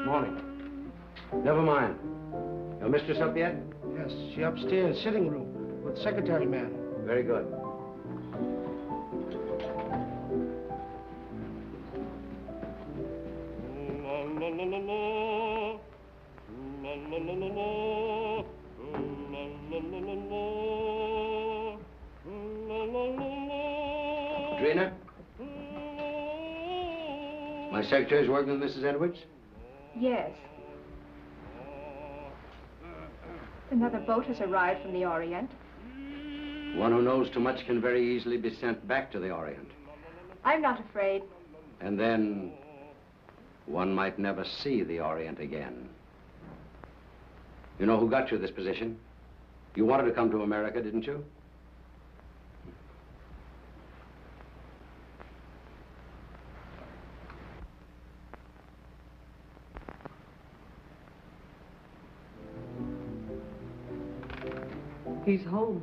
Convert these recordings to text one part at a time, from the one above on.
Morning. Never mind. Your mistress up yet? Yes, she upstairs, sitting room, with secretary man. Very good. Drina? My secretary's working with Mrs. Edwards? Yes. Another boat has arrived from the Orient. One who knows too much can very easily be sent back to the Orient. I'm not afraid. And then one might never see the Orient again. You know who got you this position? You wanted to come to America, didn't you? He's home.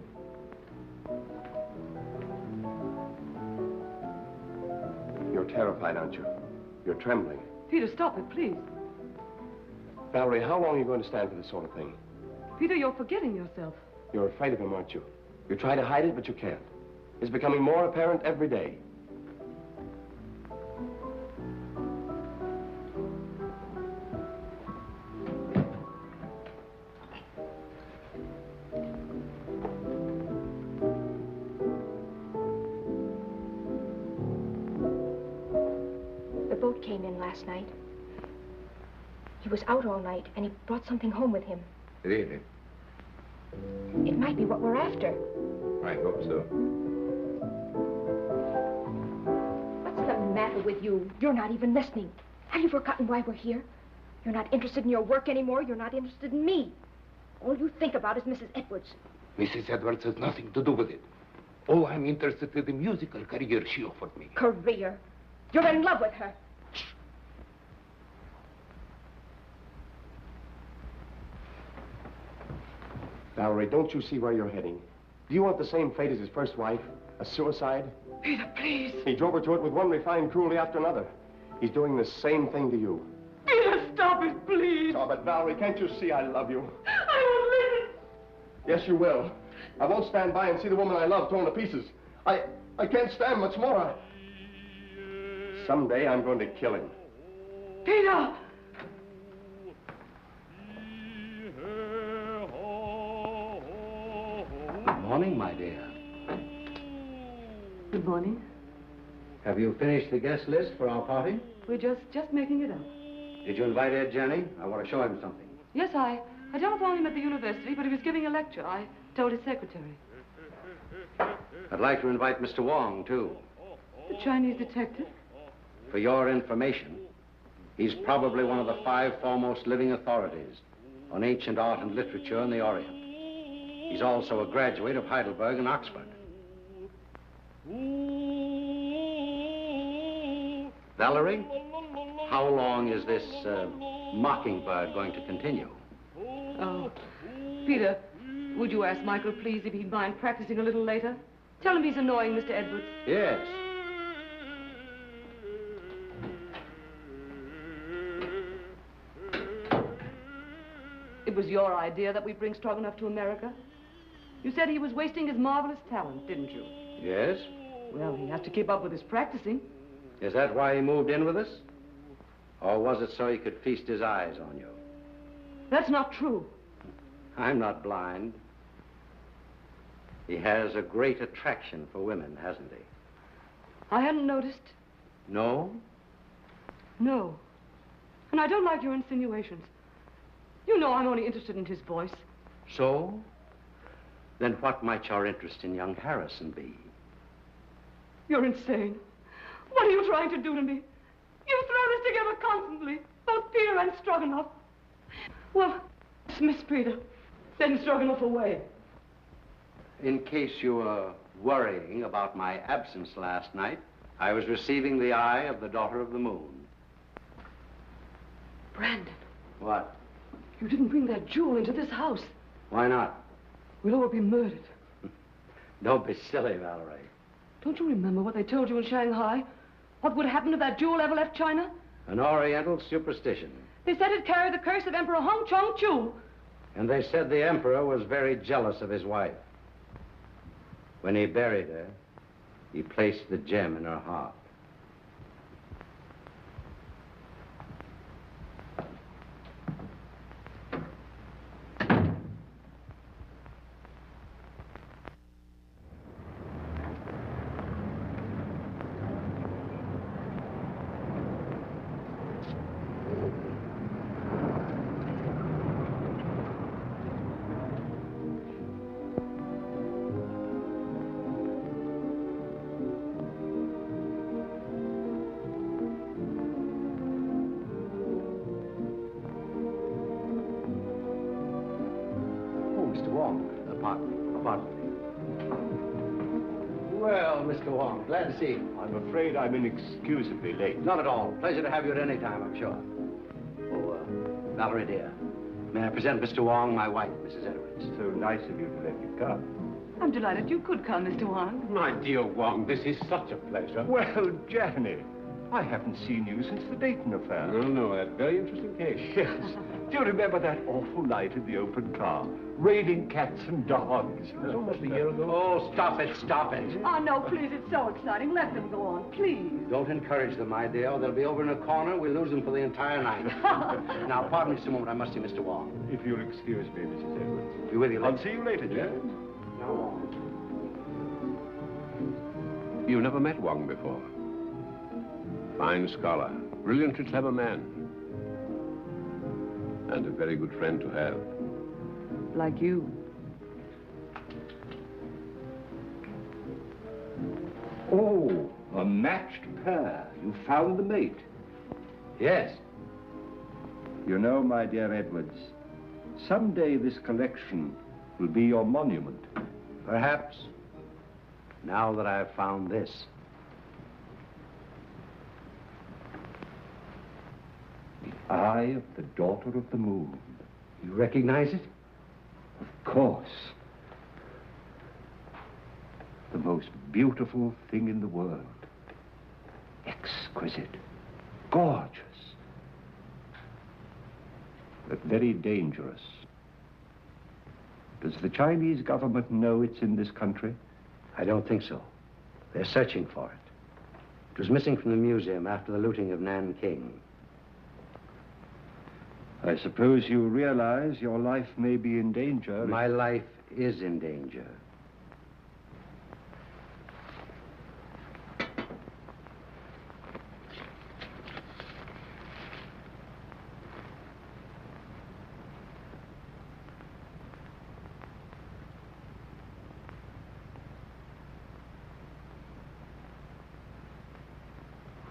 You're terrified, aren't you? You're trembling. Peter, stop it, please. Valerie, how long are you going to stand for this sort of thing? Peter, you're forgetting yourself. You're afraid of him, aren't you? You try to hide it, but you can't. It's becoming more apparent every day. The boat came in last night. He was out all night, and he brought something home with him. Really? It might be what we're after. I hope so. What's the matter with you? You're not even listening. Have you forgotten why we're here? You're not interested in your work anymore. You're not interested in me. All you think about is Mrs. Edwards. Mrs. Edwards has nothing to do with it. Oh, I'm interested in the musical career she offered me. Career? You're in love with her. Valerie, don't you see where you're heading? Do you want the same fate as his first wife? A suicide? Peter, please. He drove her to it with one refined cruelty after another. He's doing the same thing to you. Peter, stop it, please. Stop it, Valerie. Can't you see I love you? I won't listen. Yes, you will. I won't stand by and see the woman I love torn to pieces. I can't stand much more. Someday I'm going to kill him. Peter! Good morning, my dear. Good morning. Have you finished the guest list for our party? We're just making it up. Did you invite Ed Jenny? I want to show him something. Yes, I telephoned him at the university, but he was giving a lecture. I told his secretary. I'd like to invite Mr. Wong, too. The Chinese detective? For your information, he's probably one of the 5 foremost living authorities on ancient art and literature in the Orient. He's also a graduate of Heidelberg and Oxford. Valerie, how long is this mockingbird going to continue? Oh, Peter, would you ask Michael, please, if he'd mind practicing a little later? Tell him he's annoying Mr. Edwards. Yes. It was your idea that we bring Stroganoff to America? You said he was wasting his marvelous talent, didn't you? Yes? Well, he has to keep up with his practicing. Is that why he moved in with us? Or was it so he could feast his eyes on you? That's not true. I'm not blind. He has a great attraction for women, hasn't he? I hadn't noticed. No? No. And I don't like your insinuations. You know I'm only interested in his voice. So? Then what might your interest in young Harrison be? You're insane. What are you trying to do to me? You've thrown us together constantly, both Peter and Stroganoff. Well, dismiss Peter. Send Stroganoff away. In case you were worrying about my absence last night, I was receiving the eye of the daughter of the moon. Brandon. What? You didn't bring that jewel into this house. Why not? We'll all be murdered. Don't be silly, Valerie. Don't you remember what they told you in Shanghai? What would happen if that jewel ever left China? An Oriental superstition. They said it carried the curse of Emperor Hong Chong-chu. And they said the emperor was very jealous of his wife. When he buried her, he placed the gem in her heart. Well, Mr. Wong, glad to see you. I'm afraid I'm inexcusably late. Not at all. Pleasure to have you at any time, I'm sure. Oh, Valerie, dear, may I present Mr. Wong, my wife, Mrs. Edwards. So nice of you to let me come. I'm delighted you could come, Mr. Wong. My dear Wong, this is such a pleasure. Well, Janny, I haven't seen you since the Dayton affair. No, that very interesting case. Yes. Do you remember that awful night in the open car? Raining cats and dogs. It was almost a year ago. Oh, stop it, stop it. Oh, no, please, it's so exciting. Let them go on, please. Don't encourage them, my dear. They'll be over in a corner. We'll lose them for the entire night. Now, pardon me just a moment. I must see Mr. Wong. If you'll excuse me, Mrs. Edwards. Be with you later. I'll see you later, Jan. Now, Wong. You've never met Wong before. Fine scholar, brilliantly clever man. And a very good friend to have. Like you. Oh, a matched pair. You found the mate. Yes. You know, my dear Edwards, someday this collection will be your monument. Perhaps. Now that I've found this. The eye of the daughter of the moon. You recognize it? Of course. The most beautiful thing in the world. Exquisite. Gorgeous. But very dangerous. Does the Chinese government know it's in this country? I don't think so. They're searching for it. It was missing from the museum after the looting of Nanking. I suppose you realize your life may be in danger. My life is in danger.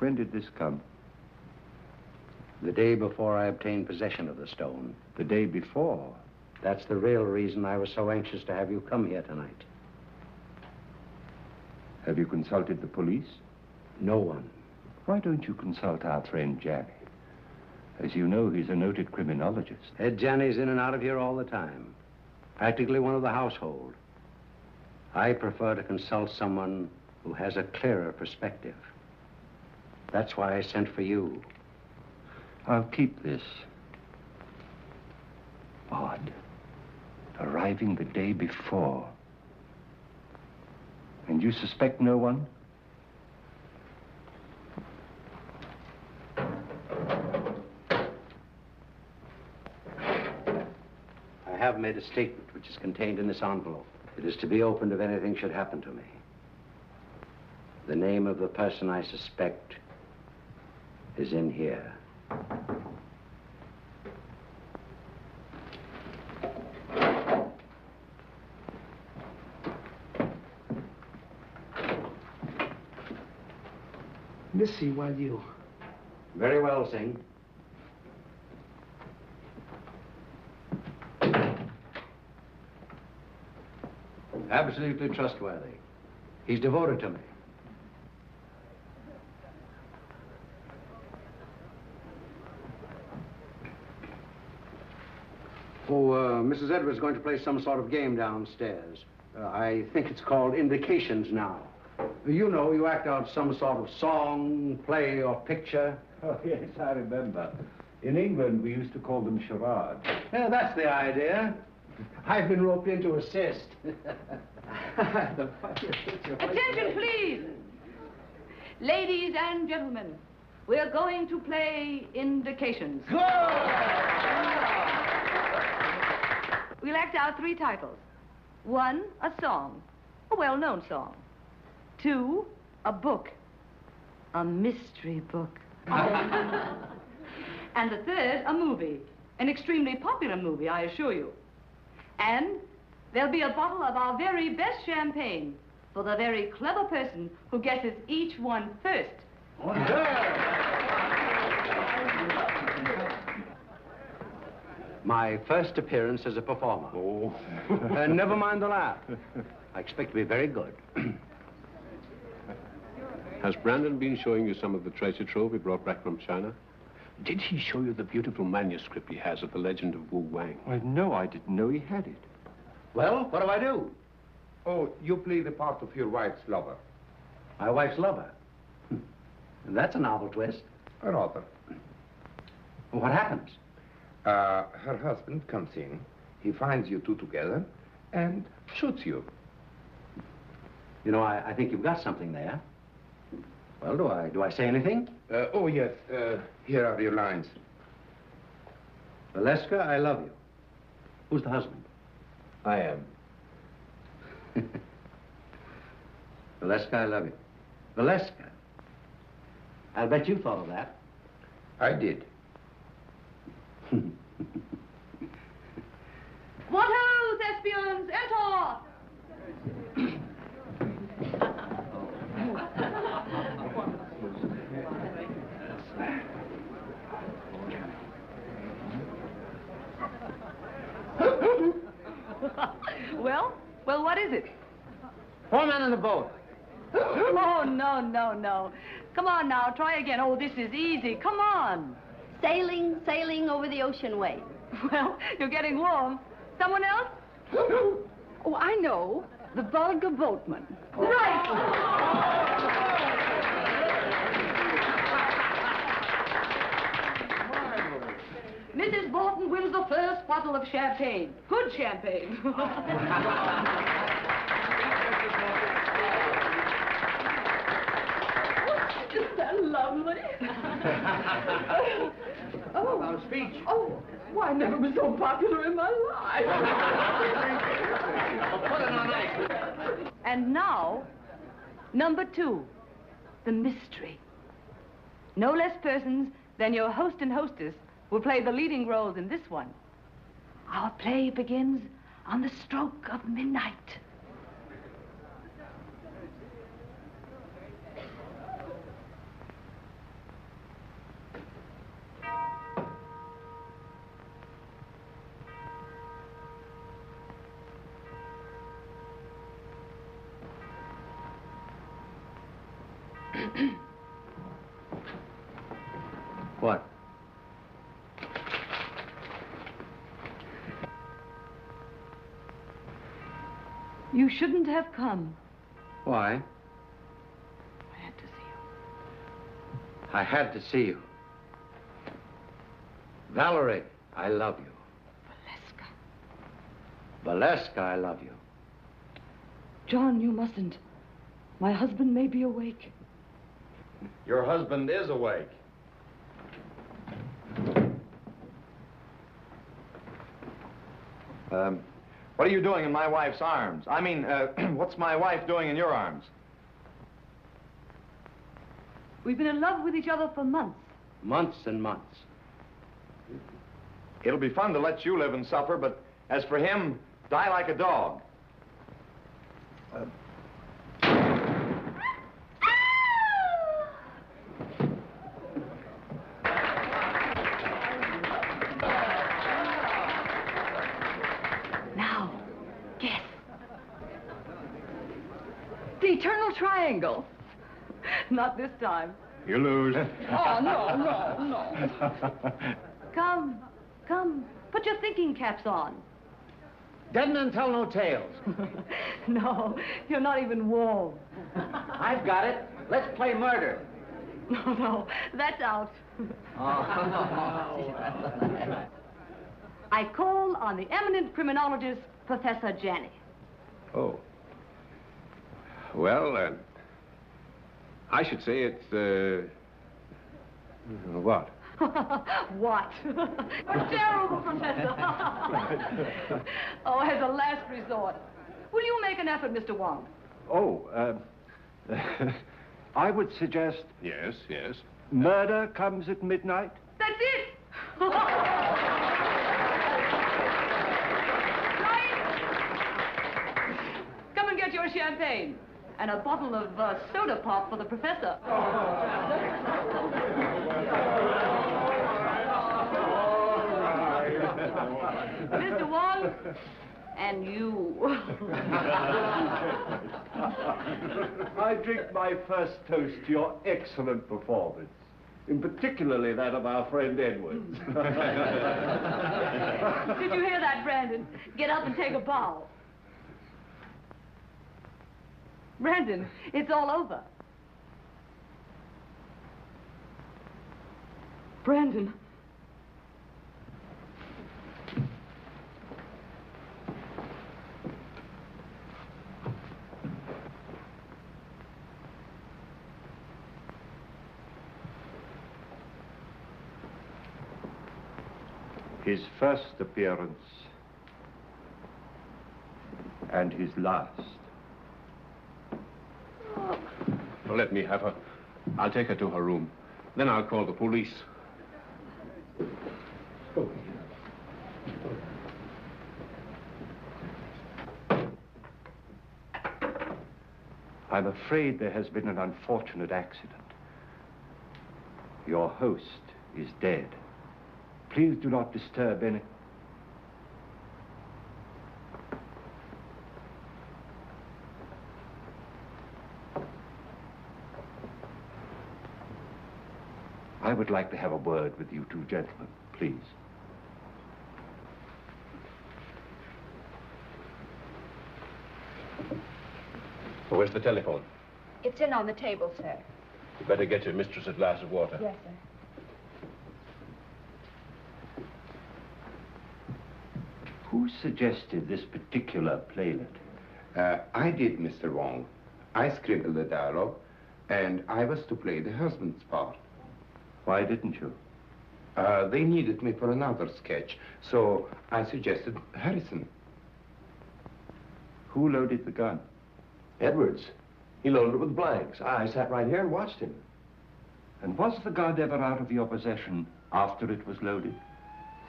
When did this come? The day before I obtained possession of the stone. The day before. That's the real reason I was so anxious to have you come here tonight. Have you consulted the police? No one. Why don't you consult our friend Janny? As you know, he's a noted criminologist. Ed Janny's in and out of here all the time. Practically one of the household. I prefer to consult someone who has a clearer perspective. That's why I sent for you. I'll keep this. Odd. Arriving the day before. And you suspect no one? I have made a statement which is contained in this envelope. It is to be opened if anything should happen to me. The name of the person I suspect is in here. Missy, while you... Very well, Singh. Absolutely trustworthy. He's devoted to me. Mrs. Edwards is going to play some sort of game downstairs. I think it's called Indications now. You know, you act out some sort of song, play, or picture. Oh, yes, I remember. In England, we used to call them charades. Yeah, that's the idea. I've been roped in to assist. Attention, please. Ladies and gentlemen, we're going to play indications. We'll act out 3 titles. 1, a song, a well-known song. 2, a book, a mystery book. And the 3rd, a movie, an extremely popular movie, I assure you. And there'll be a bottle of our very best champagne for the very clever person who guesses each one first. My first appearance as a performer. Oh. Never mind the laugh. I expect to be very good. Has Brandon been showing you some of the treasure trove he brought back from China? Did he show you the beautiful manuscript he has of the legend of Wu Wang? Well, no, I didn't know he had it. Well, what do I do? Oh, you play the part of your wife's lover. My wife's lover. That's a novel twist. Rather. What happens? Her husband comes in, he finds you two together, and shoots you. You know, I think you've got something there. Well, do I say anything? Oh, yes, here are your lines. Valeska, I love you. Who's the husband? I am. Valeska, I love you. Valeska. I'll bet you thought of that. I did. What ho, thespians, enter! Well, what is it? 4 men in the boat. Oh, no. Come on now, try again. Oh, this is easy. Come on. Sailing over the ocean wave. Well, you're getting warm. Someone else? Oh, I know. The vulgar boatman. Right! Mrs. Bolton wins the first bottle of champagne. Good champagne. Isn't that lovely? Oh. Our speech. Oh, why, I never was so popular in my life. Put it on ice. And now, number 2, the mystery. No less persons than your host and hostess will play the leading roles in this one. Our play begins on the stroke of midnight. What? You shouldn't have come. Why? I had to see you. I had to see you. Valerie, I love you. Valeska, I love you. John, you mustn't. My husband may be awake. Your husband is awake. What are you doing in my wife's arms? I mean, what's my wife doing in your arms? We've been in love with each other for months. Months and months. It'll be fun to let you live and suffer, but as for him, die like a dog. Now, guess. The eternal triangle. Not this time. You lose. Oh, no. Come. Put your thinking caps on. Dead men tell no tales. No, you're not even warm. I've got it. Let's play murder. No, that's out. I call on the eminent criminologist, Professor Janney. Oh. Well, I should say it's, what? What? You're terrible, Professor. Oh, as a last resort, will you make an effort, Mr. Wong? Oh, I would suggest Yes, yes. murder comes at midnight. That's it! Right? Come and get your champagne. And a bottle of soda pop for the professor. Mr. Wong, and you. I drink my first toast to your excellent performance, in particularly that of our friend Edwards. Did you hear that, Brandon? Get up and take a bow. Brandon, it's all over. Brandon. His first appearance and his last. Well, let me have her. I'll take her to her room. Then I'll call the police. I'm afraid there has been an unfortunate accident. Your host is dead. Please do not disturb any... I would like to have a word with you two gentlemen, please. Where's the telephone? It's in on the table, sir. You better get your mistress a glass of water. Yes, sir. Who suggested this particular playlet? I did, Mr. Wong. I scribbled the dialogue, and I was to play the husband's part. Why didn't you? They needed me for another sketch, so I suggested Harrison. Who loaded the gun? Edwards. He loaded it with blanks. I sat right here and watched him. And was the gun ever out of your possession after it was loaded?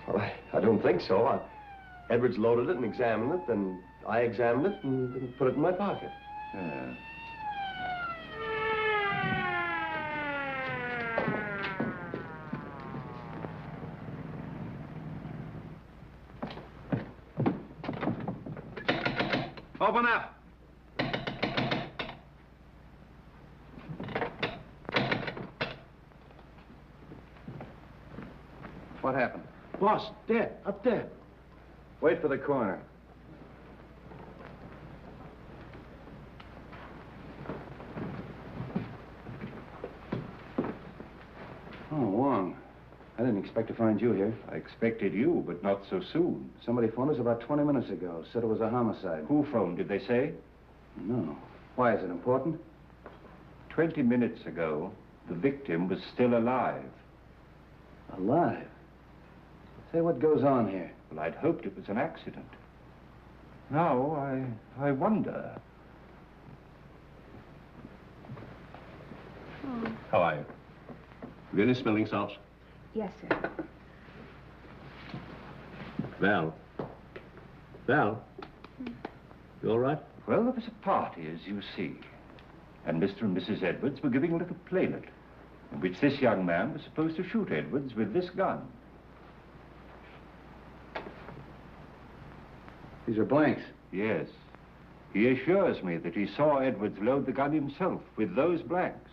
Well, I don't think so. Edwards loaded it and examined it, and I examined it and put it in my pocket. Yeah. Open up. What happened? Boss, dead, up there. Wait for the coroner. Oh, Wong. I didn't expect to find you here. I expected you, but not so soon. Somebody phoned us about 20 minutes ago. Said it was a homicide. Who phoned, did they say? No. Why, is it important? 20 minutes ago, the victim was still alive. Alive? Say, what goes on here? Well, I'd hoped it was an accident. Now, I wonder. How are you? Have you any smelling salts? Yes, sir. Val? Val? You all right? Well, there was a party, as you see. And Mr. and Mrs. Edwards were giving a little playlet, in which this young man was supposed to shoot Edwards with this gun. These are blanks. Yes. He assures me that he saw Edwards load the gun himself with those blanks.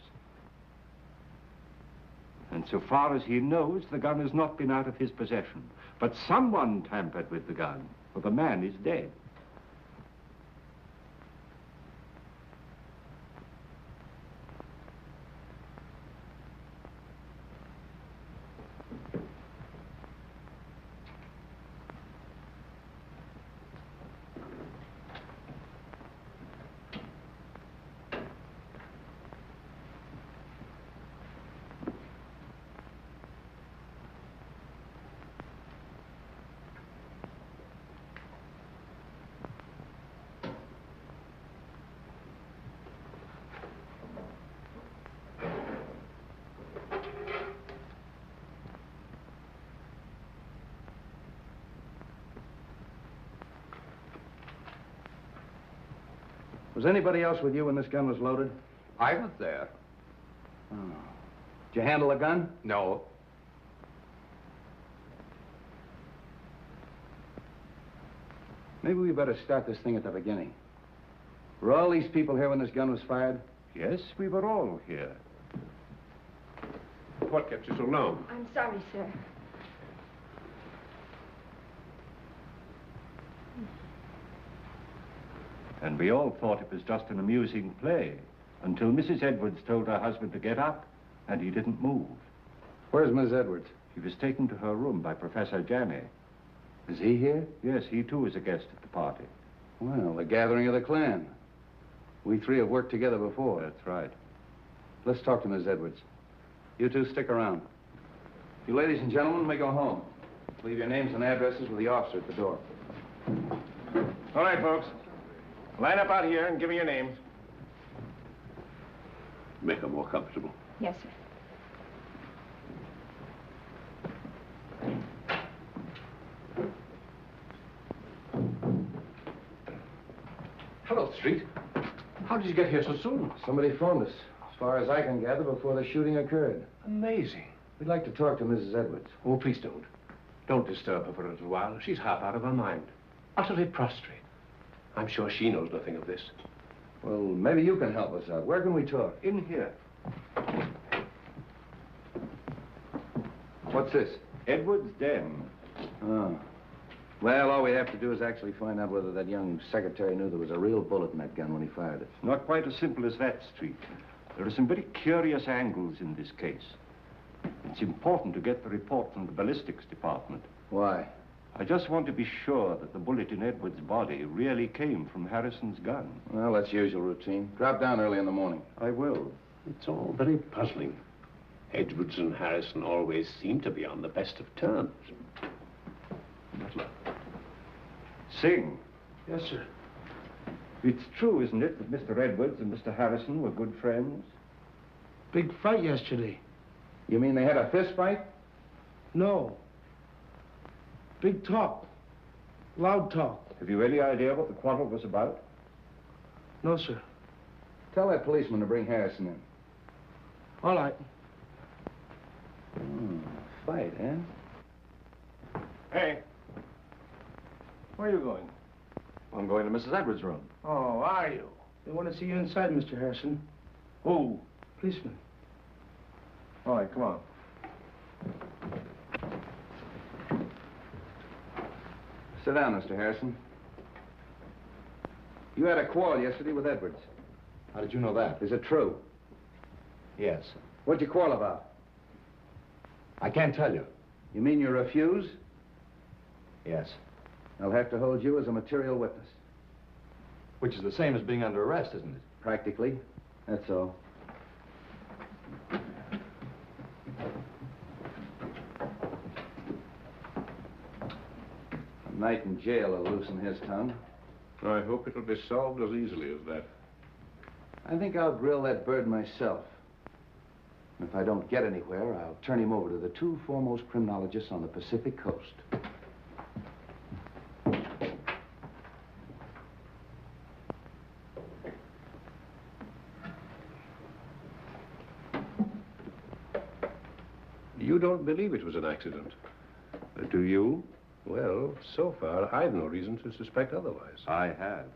And so far as he knows, the gun has not been out of his possession. But someone tampered with the gun, for the man is dead. Was anybody else with you when this gun was loaded? I was there. Oh. Did you handle a gun? No. Maybe we better start this thing at the beginning. Were all these people here when this gun was fired? Yes, we were all here. What kept you so long? I'm sorry, sir. And we all thought it was just an amusing play until Mrs. Edwards told her husband to get up, and he didn't move. Where's Miss Edwards? He was taken to her room by Professor Janney. Is he here? Yes, he too is a guest at the party. Well, the gathering of the clan. We three have worked together before. That's right. Let's talk to Miss Edwards. You two stick around. You ladies and gentlemen may go home. Leave your names and addresses with the officer at the door. All right, folks. Line up out here and give me your names. Make her more comfortable. Yes, sir. Hello, Street. How did you get here so soon? Somebody phoned us, as far as I can gather, before the shooting occurred. Amazing. We'd like to talk to Mrs. Edwards. Oh, please don't. Don't disturb her for a little while. She's half out of her mind. Utterly prostrate. I'm sure she knows nothing of this. Well, maybe you can help us out. Where can we talk? In here. What's this? Edwards' den. Oh. Well, all we have to do is actually find out whether that young secretary knew there was a real bullet in that gun when he fired it. Not quite as simple as that, Street. There are some very curious angles in this case. It's important to get the report from the ballistics department. Why? I just want to be sure that the bullet in Edwards' body really came from Harrison's gun. Well, that's usual routine. Drop down early in the morning. I will. It's all very puzzling. Edwards and Harrison always seem to be on the best of terms. Butler. Sing. Yes, sir. It's true, isn't it, that Mr. Edwards and Mr. Harrison were good friends? Big fight yesterday. You mean they had a fist fight? No. Big talk. Loud talk. Have you any idea what the quarrel was about? No, sir. Tell that policeman to bring Harrison in. All right. Fight, eh? Hey. Where are you going? I'm going to Mrs. Edwards' room. Oh, are you? They want to see you inside, Mr. Harrison. Who? Policeman. All right, come on. Sit down, Mr. Harrison. You had a quarrel yesterday with Edwards. How did you know that? Is it true? Yes. What'd you quarrel about? I can't tell you. You mean you refuse? Yes. I'll have to hold you as a material witness. Which is the same as being under arrest, isn't it? Practically. That's all. A night in jail will loosen his tongue. I hope it'll be solved as easily as that. I think I'll grill that bird myself. And if I don't get anywhere, I'll turn him over to the two foremost criminologists on the Pacific Coast. You don't believe it was an accident? Do you? Well, so far, I've no reason to suspect otherwise. I have.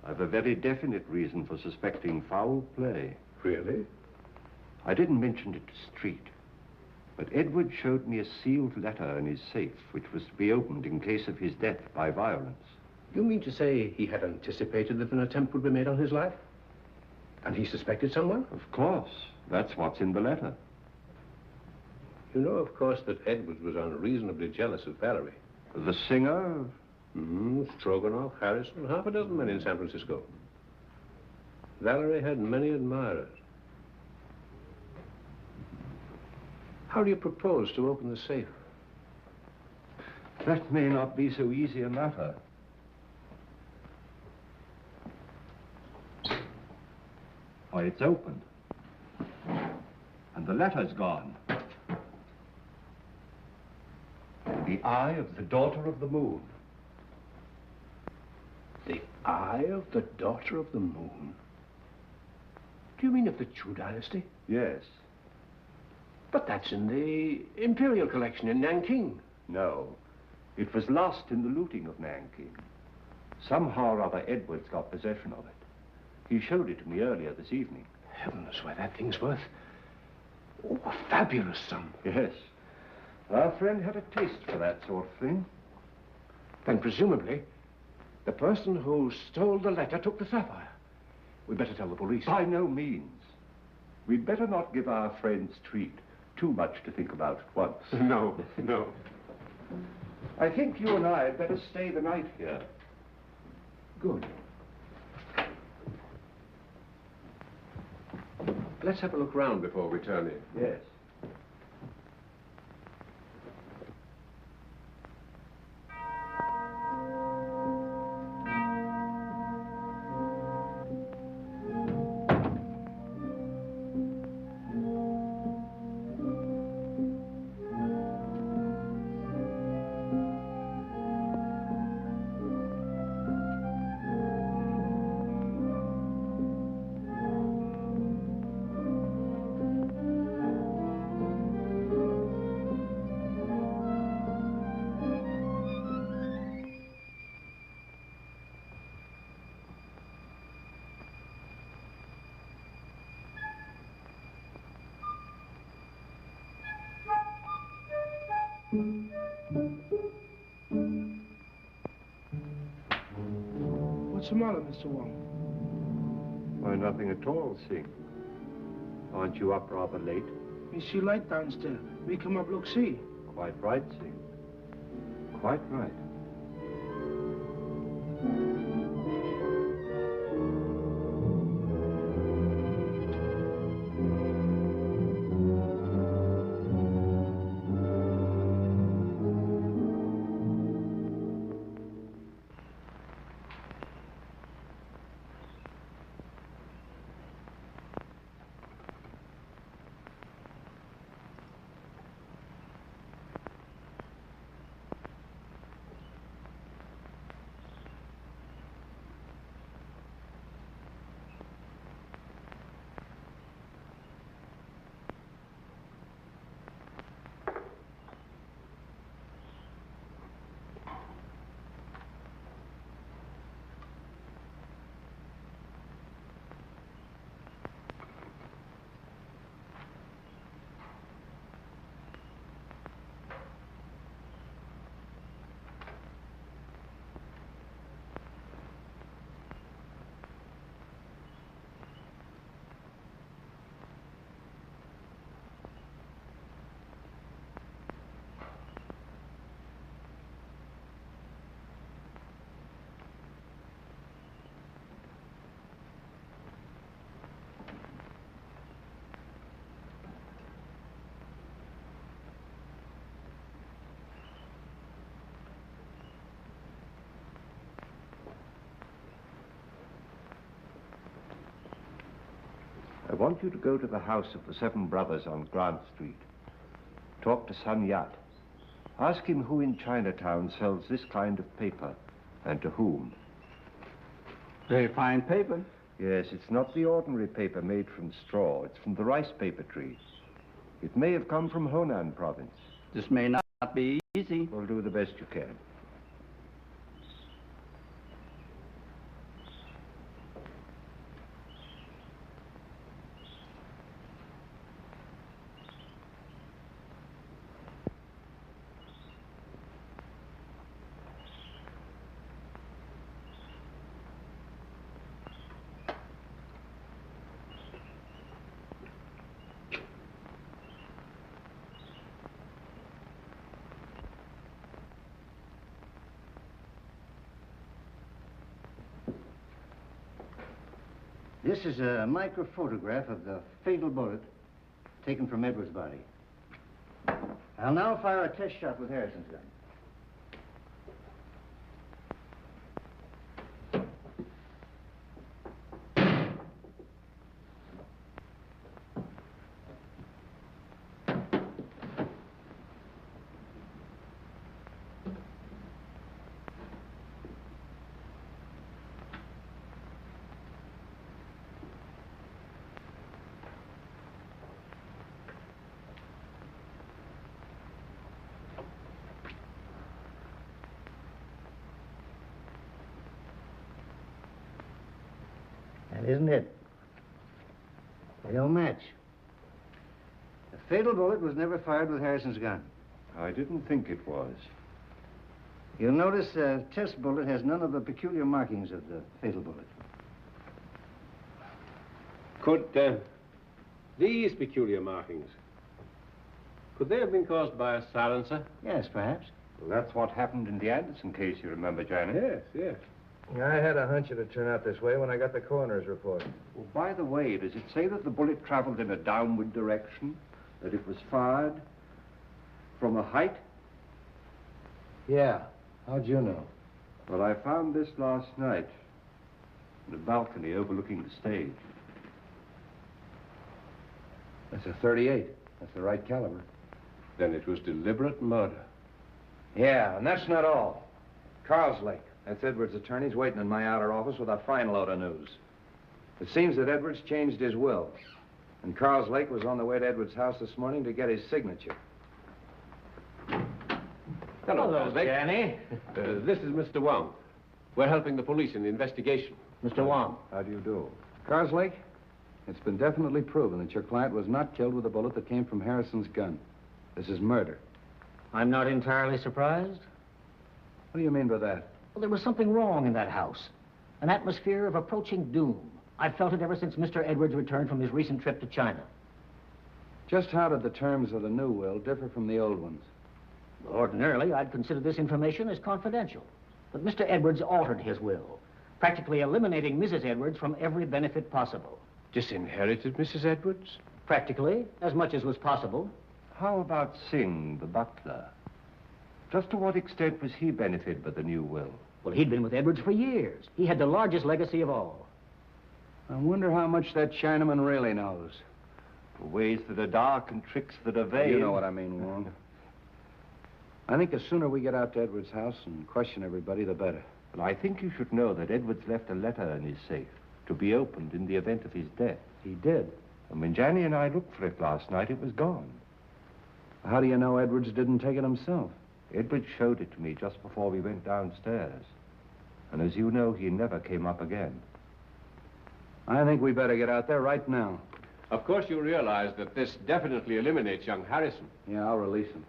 I've a very definite reason for suspecting foul play. Really? I didn't mention it to Street, but Edward showed me a sealed letter in his safe, which was to be opened in case of his death by violence. You mean to say he had anticipated that an attempt would be made on his life? And he suspected someone? Of course. That's what's in the letter. You know, of course, that Edwards was unreasonably jealous of Valerie. The singer? Stroganoff, Harrison, half a dozen men in San Francisco. Valerie had many admirers. How do you propose to open the safe? That may not be so easy a matter. Why, it's opened. And the letter's gone. The eye of the daughter of the moon. The Eye of the Daughter of the Moon. Do you mean of the Chu dynasty? Yes. But that's in the Imperial collection in Nanking. No. It was lost in the looting of Nanking. Somehow or other, Edwards got possession of it. He showed it to me earlier this evening. Heavens, why, that thing's worth... Oh, a fabulous sum. Yes. Our friend had a taste for that sort of thing. Then presumably, the person who stole the letter took the sapphire. We'd better tell the police. By no means. We'd better not give our friend's treat too much to think about at once. No, no. I think you and I had better stay the night here. Good. Let's have a look round before we turn in. Yes. What's the matter, Mr. Wong? Why, nothing at all, Sing. Aren't you up rather late? We see light downstairs. We come up, look, see. Quite right, Sing. Quite right. I want you to go to the house of the Seven Brothers on Grant Street. Talk to Sun Yat. Ask him who in Chinatown sells this kind of paper, and to whom. Very fine paper. Yes, it's not the ordinary paper made from straw. It's from the rice paper tree. It may have come from Honan province. This may not be easy. Well, do the best you can. This is a microphotograph of the fatal bullet taken from Edwards' body. I'll now fire a test shot with Harrison's gun. isn't it? They don't match. The fatal bullet was never fired with Harrison's gun. I didn't think it was. You'll notice the test bullet has none of the peculiar markings of the fatal bullet. Could these peculiar markings, could they have been caused by a silencer? Yes, perhaps. Well, that's what happened in the Anderson case, you remember, Janet? Yes, yes. I had a hunch it'd turn out this way when I got the coroner's report. Well, by the way, does it say that the bullet traveled in a downward direction? That it was fired from a height? Yeah. How'd you know? Well, I found this last night in a balcony overlooking the stage. That's a .38. That's the right caliber. Then it was deliberate murder. Yeah, and that's not all. Karloff, that's Edwards' attorney's waiting in my outer office with a fine load of news. It seems that Edwards changed his will. And Karloff was on the way to Edwards' house this morning to get his signature. Hello, Vic. Danny. This is Mr. Wong. We're helping the police in the investigation. Mr. Wong. How do you do? Karloff, it's been definitely proven that your client was not killed with a bullet that came from Harrison's gun. This is murder. I'm not entirely surprised. What do you mean by that? Well, there was something wrong in that house. An atmosphere of approaching doom. I've felt it ever since Mr. Edwards returned from his recent trip to China. Just how did the terms of the new will differ from the old ones? Well, ordinarily, I'd consider this information as confidential. But Mr. Edwards altered his will, practically eliminating Mrs. Edwards from every benefit possible. Disinherited Mrs. Edwards? Practically, as much as was possible. How about Singh, the butler? Just to what extent was he benefited by the new will? Well, he'd been with Edwards for years. He had the largest legacy of all. I wonder how much that Chinaman really knows. For ways that are dark and tricks that are vain. You know what I mean, Wong. I think the sooner we get out to Edwards' house and question everybody, the better. But I think you should know that Edwards left a letter in his safe to be opened in the event of his death. He did. And when Janny and I looked for it last night, it was gone. How do you know Edwards didn't take it himself? Edwards showed it to me just before we went downstairs. And as you know, he never came up again. I think we better get out there right now. Of course, you realize that this definitely eliminates young Harrison. Yeah, I'll release him.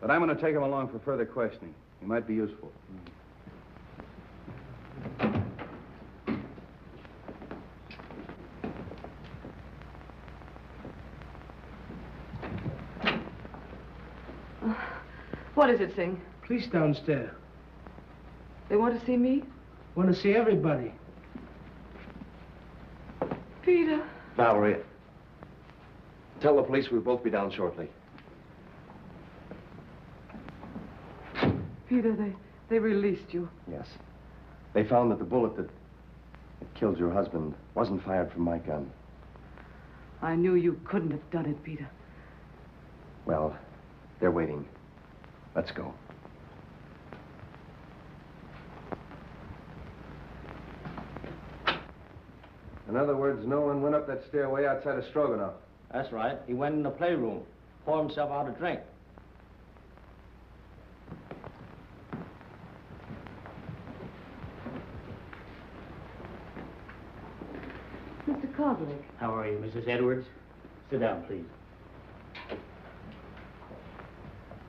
But I'm going to take him along for further questioning. He might be useful. What is it, Singh? Police downstairs. They want to see me? Want to see everybody. Peter. Valerie, tell the police we'll both be down shortly. Peter, they released you. Yes. They found that the bullet that killed your husband wasn't fired from my gun. I knew you couldn't have done it, Peter. Well, they're waiting. Let's go. In other words, no one went up that stairway outside of Stroganoff. That's right. He went in the playroom, poured himself out a drink. Mr. Karloff. How are you, Mrs. Edwards? Sit down, please.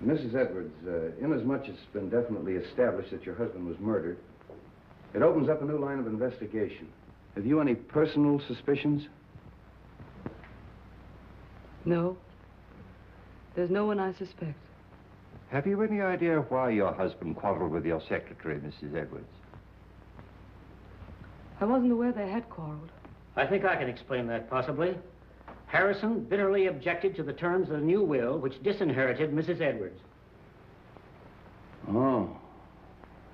Mrs. Edwards, inasmuch as it's been definitely established that your husband was murdered, it opens up a new line of investigation. Have you any personal suspicions? No. There's no one I suspect. Have you any idea why your husband quarreled with your secretary, Mrs. Edwards? I wasn't aware they had quarreled. I think I can explain that, possibly. Harrison bitterly objected to the terms of the new will, which disinherited Mrs. Edwards. Oh.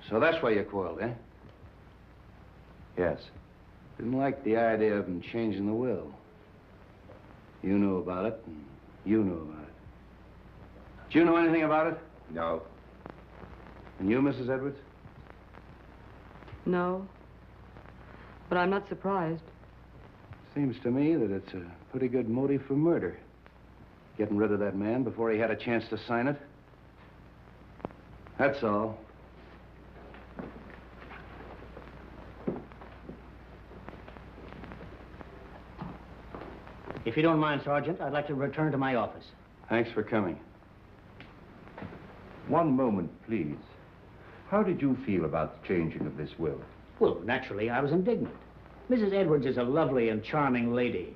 So that's why you quarreled, eh? Yes. Didn't like the idea of him changing the will. You knew about it, and you knew about it. Did you know anything about it? No. And you, Mrs. Edwards? No. But I'm not surprised. Seems to me that it's a pretty good motive for murder. Getting rid of that man before he had a chance to sign it. That's all. If you don't mind, Sergeant, I'd like to return to my office. Thanks for coming. One moment, please. How did you feel about the changing of this will? Well, naturally, I was indignant. Mrs. Edwards is a lovely and charming lady.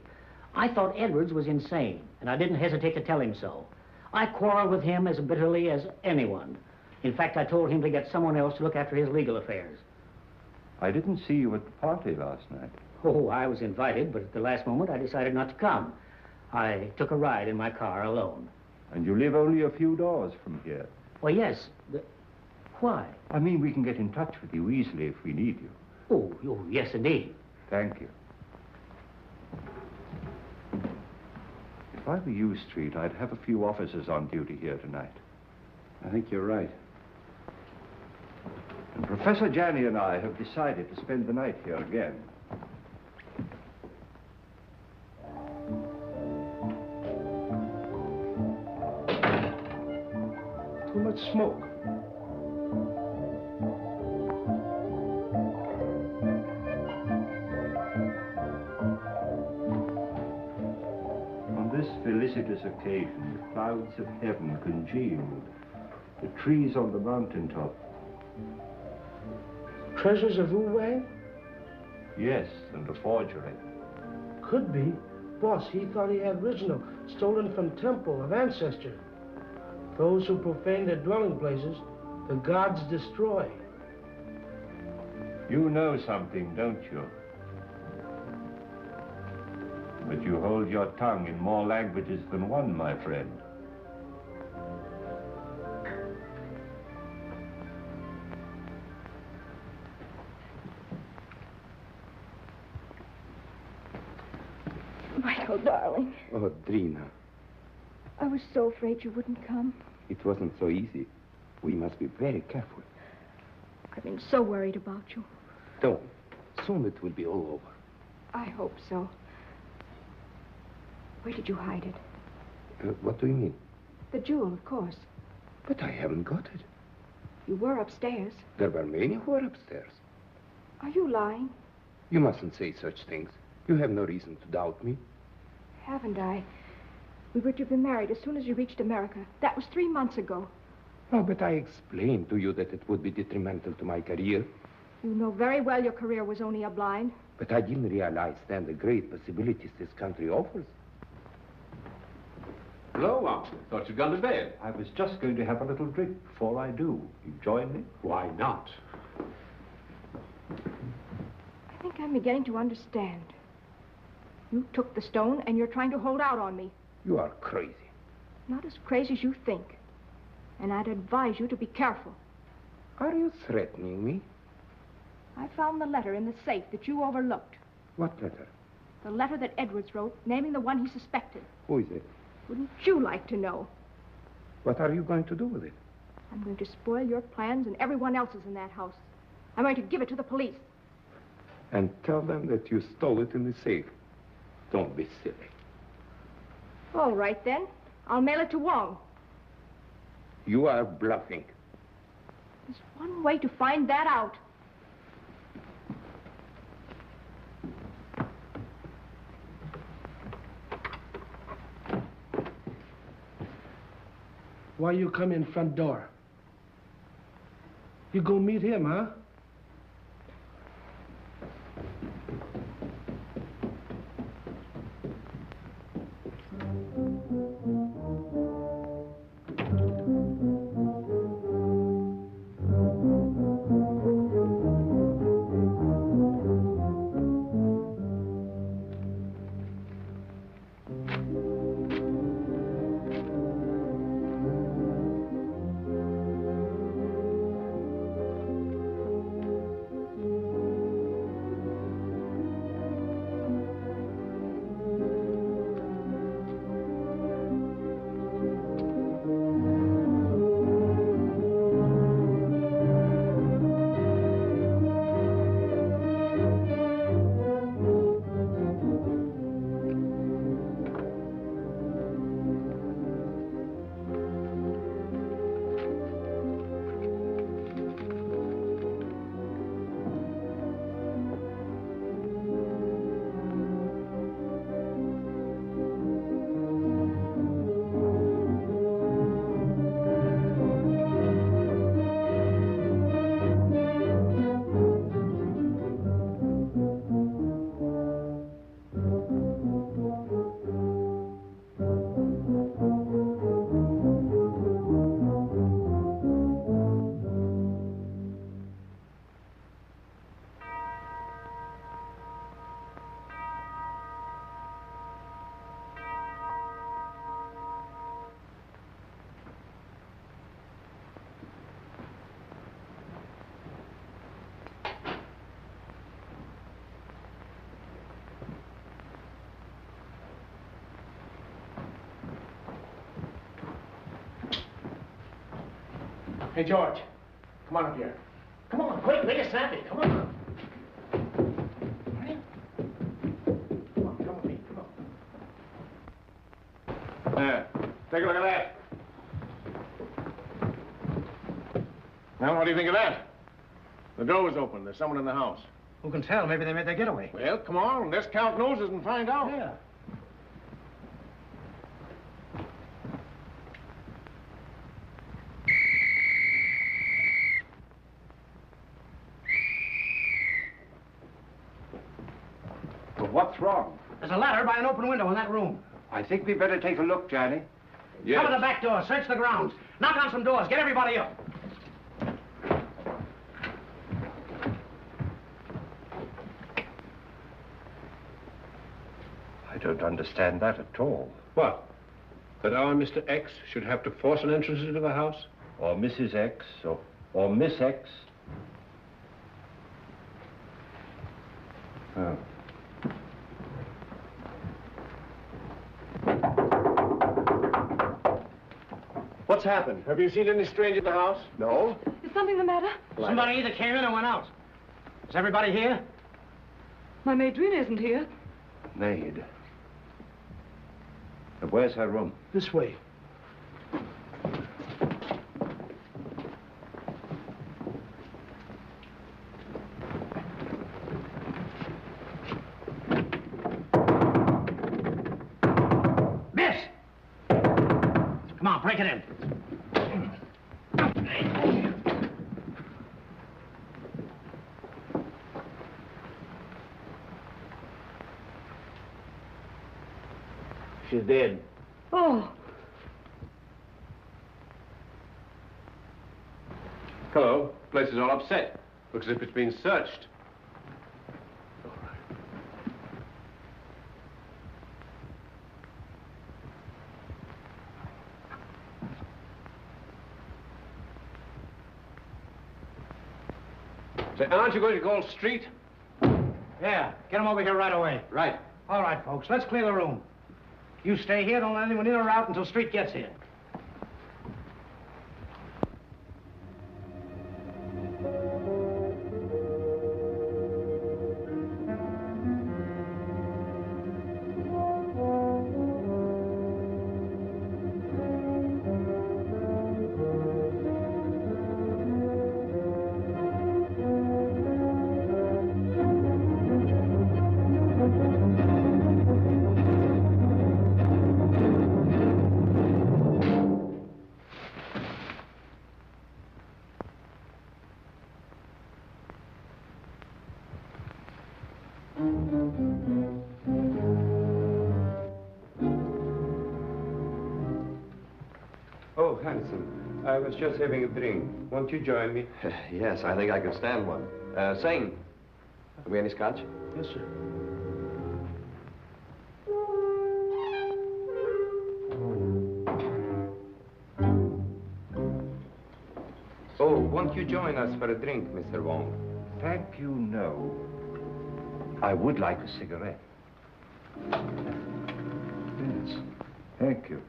I thought Edwards was insane, and I didn't hesitate to tell him so. I quarreled with him as bitterly as anyone. In fact, I told him to get someone else to look after his legal affairs. I didn't see you at the party last night. Oh, I was invited, but at the last moment I decided not to come. I took a ride in my car alone. And you live only a few doors from here. Well, yes. Why? I mean, we can get in touch with you easily if we need you. Oh, yes, indeed. Thank you. If I were you, Street, I'd have a few officers on duty here tonight. I think you're right. And Professor Janney and I have decided to spend the night here again. Too much smoke. On this felicitous occasion, the clouds of heaven congealed. The trees on the mountaintop. Treasures of Wu-Wei? Yes, and a forgery. Could be. Boss, he thought he had original, stolen from temple of ancestor. Those who profane their dwelling places, the gods destroy. You know something, don't you? But you hold your tongue in more languages than one, my friend. Michael, darling. Oh, Drina, I was so afraid you wouldn't come. it wasn't so easy. We must be very careful. I've been so worried about you. Don't. Soon it will be all over. I hope so. Where did you hide it? What do you mean? The jewel, of course. But I haven't got it. You were upstairs. There were many who were upstairs. Are you lying? You mustn't say such things. You have no reason to doubt me. Haven't I? We were to be married as soon as you reached America. That was 3 months ago. Oh, but I explained to you that it would be detrimental to my career. You know very well your career was only a blind. But I didn't realize then the great possibilities this country offers. Hello, Wong. Thought you'd gone to bed. I was just going to have a little drink before I do. You join me? Why not? I think I'm beginning to understand. You took the stone and you're trying to hold out on me. You are crazy. Not as crazy as you think. And I'd advise you to be careful. Are you threatening me? I found the letter in the safe that you overlooked. What letter? The letter that Edwards wrote, naming the one he suspected. Who is it? Wouldn't you like to know? What are you going to do with it? I'm going to spoil your plans and everyone else's in that house. I'm going to give it to the police. And tell them that you stole it in the safe. Don't be silly. All right, then. I'll mail it to Wong. You are bluffing. There's one way to find that out. Why you come in front door? You go meet him, huh? Hey, George, come on up here. Come on, quick, make it snappy. Come on. Come on, come with me, come on. There. Take a look at that. Well, what do you think of that? The door was open. There's someone in the house. Who can tell? Maybe they made their getaway. Well, come on. Let's count noses and find out. Yeah. Well, what's wrong? There's a ladder by an open window in that room. I think we better take a look, Johnny. Yes. Come to the back door. Search the grounds. Knock on some doors. Get everybody up. I don't understand that at all. What? That our Mr. X should have to force an entrance into the house? Or Mrs. X, or Miss X. Oh. What's happened? Have you seen any stranger in the house? No. Is something the matter? Somebody either came in or went out. Is everybody here? My maid Drina isn't here. Maid. Where's her room? This way. Miss! Come on, break it in. She's dead. Oh. Hello. Place is all upset. Looks as if it's been searched. Say, aren't you going to call street? Yeah, get them over here right away. Right. All right, folks, let's clear the room. You stay here, don't let anyone in or out until Street gets here. Oh, handsome. I was just having a drink. Won't you join me? Yes, I think I can stand one. Sane. Have we any scotch? Yes, sir. Oh, won't you join us for a drink, Mr. Wong? Thank you, no. I would like a cigarette. Yes, thank you.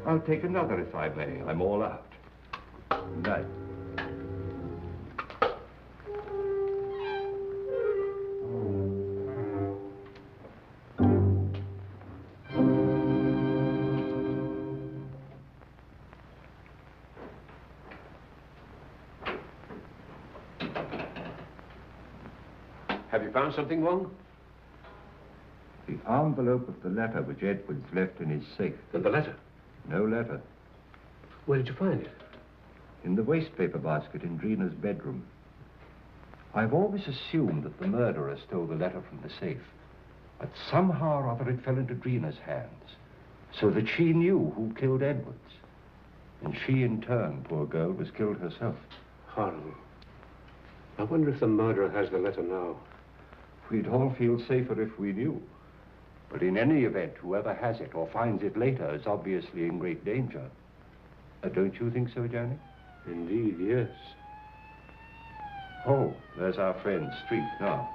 I'll take another if I may. I'm all out. Good night. Have you found something, Wong? The envelope of the letter which Edwards left in his safe. And the letter? No letter. Where did you find it? In the wastepaper basket in Drina's bedroom. I've always assumed that the murderer stole the letter from the safe. But somehow or other it fell into Drina's hands. So that she knew who killed Edwards. And she, in turn, poor girl, was killed herself. Horrible. I wonder if the murderer has the letter now. We'd all feel safer if we knew. But in any event, whoever has it or finds it later is obviously in great danger. Don't you think so, Johnny? Indeed, yes. Oh, there's our friend, Street, now.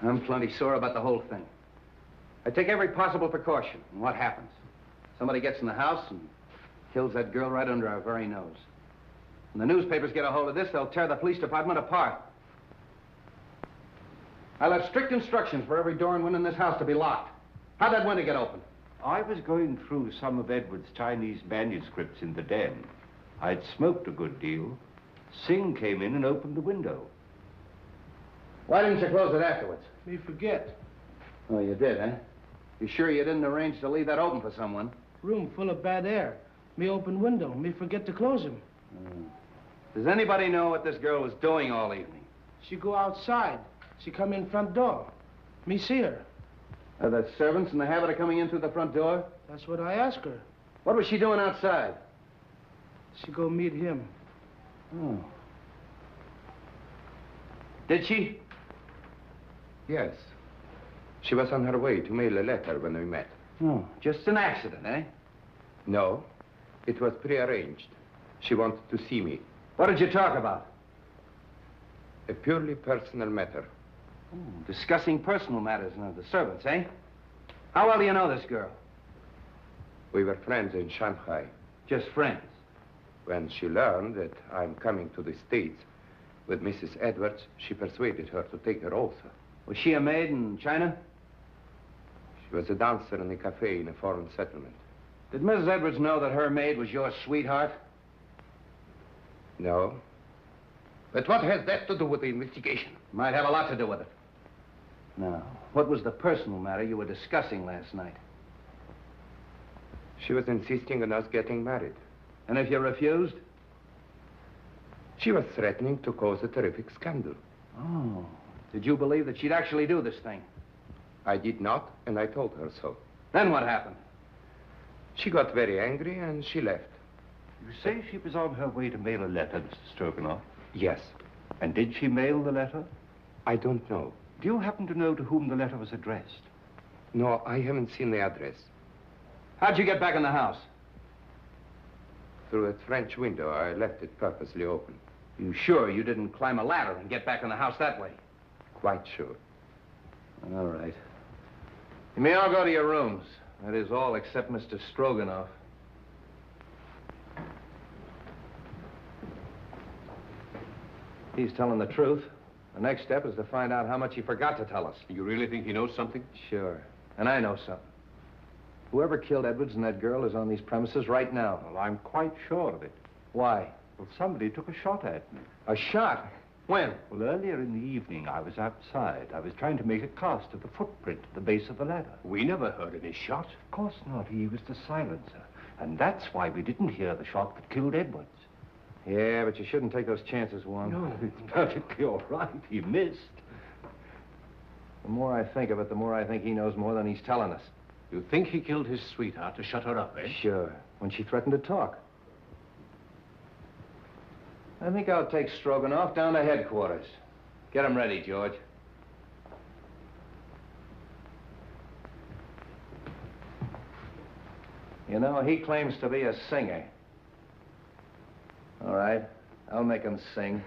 I'm plenty sore about the whole thing. I take every possible precaution. And what happens? Somebody gets in the house and kills that girl right under our very nose. When the newspapers get a hold of this, they'll tear the police department apart. I left strict instructions for every door and window in this house to be locked. How'd that window get open? I was going through some of Edward's Chinese manuscripts in the den. I'd smoked a good deal. Singh came in and opened the window. Why didn't you close it afterwards? Me forget. Oh, you did, eh? You sure you didn't arrange to leave that open for someone? Room full of bad air. Me open window. Me forget to close him. Does anybody know what this girl was doing all evening? She go outside. She come in front door. Me see her. Are the servants in the habit of coming in through the front door? That's what I ask her. What was she doing outside? She go meet him. Oh. Did she? Yes. She was on her way to mail a letter when we met. Oh, just an accident, eh? No, it was prearranged. She wanted to see me. What did you talk about? A purely personal matter. Oh, discussing personal matters now, the servants, eh? How well do you know this girl? We were friends in Shanghai. Just friends? When she learned that I'm coming to the States with Mrs. Edwards, she persuaded her to take her oath. Was she a maid in China? She was a dancer in a cafe in a foreign settlement. Did Mrs. Edwards know that her maid was your sweetheart? No. But what has that to do with the investigation? Might have a lot to do with it. Now, what was the personal matter you were discussing last night? She was insisting on us getting married. And if you refused? She was threatening to cause a terrific scandal. Oh. Did you believe that she'd actually do this thing? I did not, and I told her so. Then what happened? She got very angry and she left. You say she was on her way to mail a letter, Mr. Stroganoff? Yes. And did she mail the letter? I don't know. Do you happen to know to whom the letter was addressed? No, I haven't seen the address. How'd you get back in the house? Through a French window. I left it purposely open. You sure you didn't climb a ladder and get back in the house that way? Quite sure. All right. You may all go to your rooms. That is all except Mr. Stroganoff. He's telling the truth. The next step is to find out how much he forgot to tell us. You really think he knows something? Sure. And I know something. Whoever killed Edwards and that girl is on these premises right now. Well, I'm quite sure of it. Why? Well, somebody took a shot at me. A shot? When? Well, earlier in the evening, I was outside. I was trying to make a cast of the footprint at the base of the ladder. We never heard any shot. Of course not. He was the silencer. And that's why we didn't hear the shot that killed Edwards. Yeah, but you shouldn't take those chances, Wong. No, it's perfectly all right. He missed. The more I think of it, the more I think he knows more than he's telling us. You think he killed his sweetheart to shut her up, eh? Sure. When she threatened to talk. I think I'll take Stroganoff down to headquarters. Get him ready, George. You know, he claims to be a singer. All right, I'll make him sing.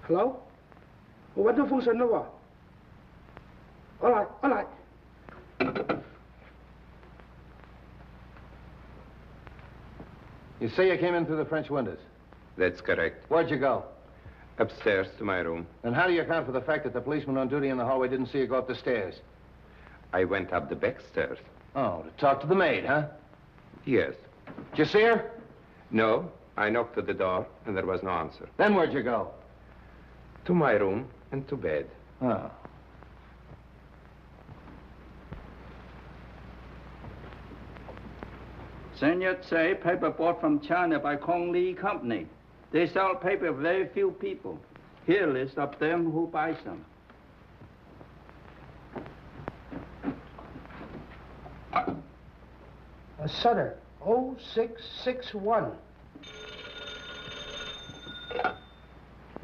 Hello? What the function over? All right, all right. You say you came in through the French windows? That's correct. Where'd you go? Upstairs to my room. And how do you account for the fact that the policeman on duty in the hallway didn't see you go up the stairs? I went up the back stairs. Oh, to talk to the maid, huh? Yes. Did you see her? No, I knocked at the door and there was no answer. Then where'd you go? To my room and to bed. Oh. Senior say paper bought from China by Kong Lee Company. They sell paper very few people. Here list of them who buy some. Sutter, 0661.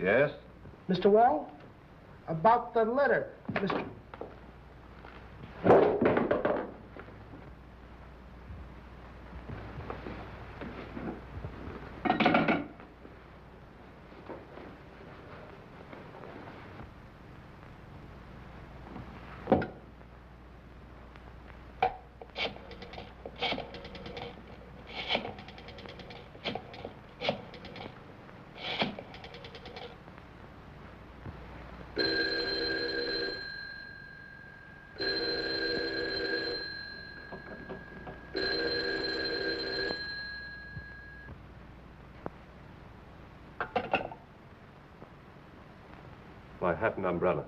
Yes? Mr. Wong? About the letter, Mr. My hat and umbrella.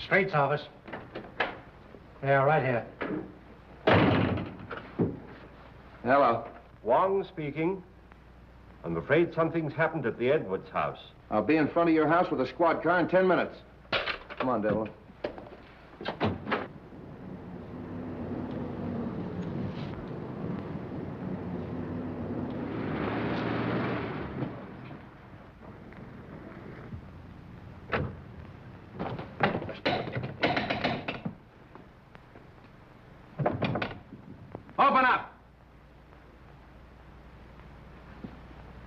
Straight's office. Yeah, right here. Hello. Wong speaking. I'm afraid something's happened at the Edwards house. I'll be in front of your house with a squad car in 10 minutes. Come on, Devlin. Open up!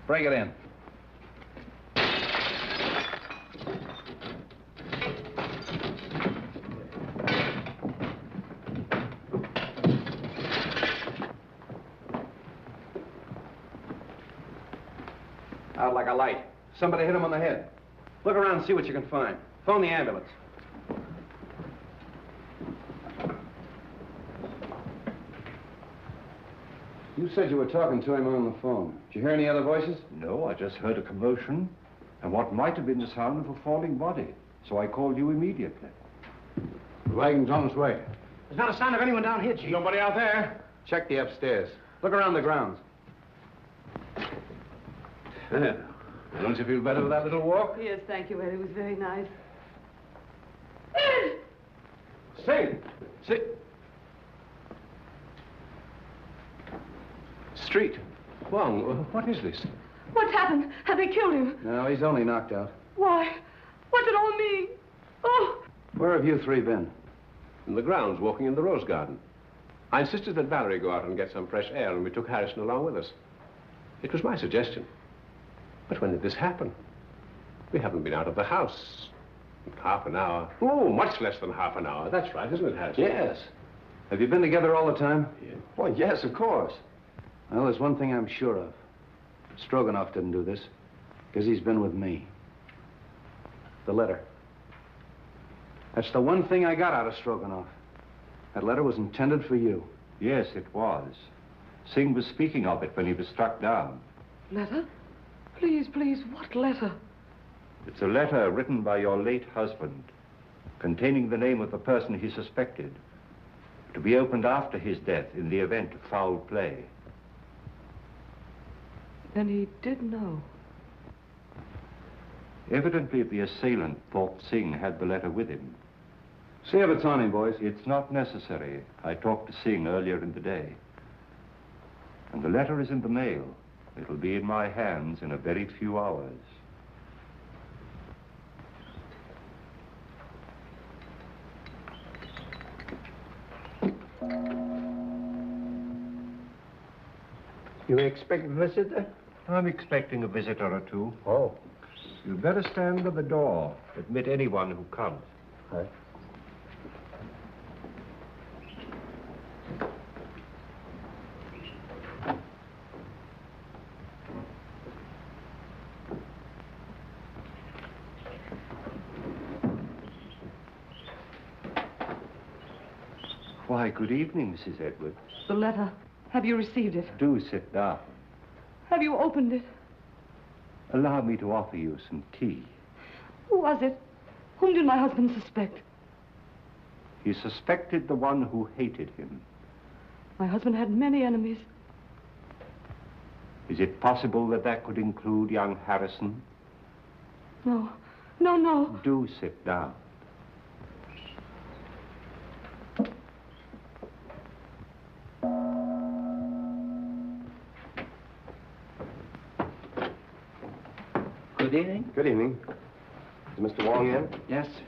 Break it in. Out like a light. Somebody hit him on the head. Look around and see what you can find. Phone the ambulance. You said you were talking to him on the phone. Did you hear any other voices? No, I just heard a commotion and what might have been the sound of a falling body. So I called you immediately. The wagon's on its way. There's not a sign of anyone down here, Chief. Nobody out there? Check the upstairs. Look around the grounds. There. Don't you feel better with that little walk? Yes, thank you, Ed. It was very nice. Sing! Sit. Street. Wong, what is this? What's happened? Have they killed him? No, he's only knocked out. Why? What's it all mean? Oh! Where have you three been? In the grounds, walking in the rose garden. I insisted that Valerie go out and get some fresh air, and we took Harrison along with us. It was my suggestion. But when did this happen? We haven't been out of the house in half an hour. Oh, much less than half an hour. That's right, isn't it, Harrison? Yes. Have you been together all the time? Yeah. Well, yes, of course. Well, there's one thing I'm sure of. Stroganoff didn't do this, because he's been with me. The letter. That's the one thing I got out of Stroganoff. That letter was intended for you. Yes, it was. Singh was speaking of it when he was struck down. Letter? Please, please, what letter? It's a letter written by your late husband, containing the name of the person he suspected, to be opened after his death in the event of foul play. Then he did know. Evidently, the assailant thought Singh had the letter with him. See if it's on him, boys. It's not necessary. I talked to Singh earlier in the day. And the letter is in the mail. It'll be in my hands in a very few hours. You expect a visitor? I'm expecting a visitor or two. Oh. You'd better stand by the door. Admit anyone who comes. Right. Why, good evening, Mrs. Edwards. The letter. Have you received it? Do sit down. Have you opened it? Allow me to offer you some tea. Who was it? Whom did my husband suspect? He suspected the one who hated him. My husband had many enemies. Is it possible that that could include young Harrison? No. No, no. Do sit down. Good evening. Good evening. Is Mr. Wong in? Yes, sir.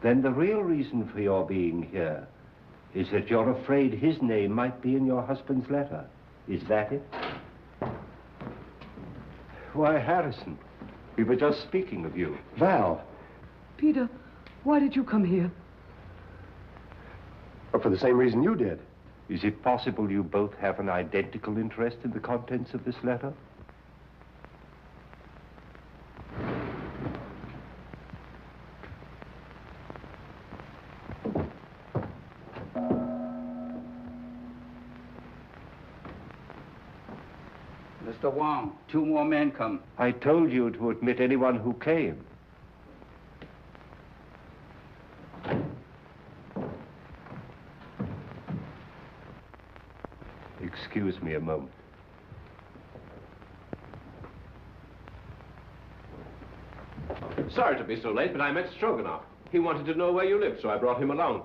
Then the real reason for your being here is that you're afraid his name might be in your husband's letter. Is that it? Why, Harrison, we were just speaking of you. Val. Peter, why did you come here? But for the same reason you did. Is it possible you both have an identical interest in the contents of this letter? Mr. Wong, 2 more men come. I told you to admit anyone who came. Excuse me a moment. Sorry to be so late, but I met Stroganoff. He wanted to know where you lived, so I brought him along.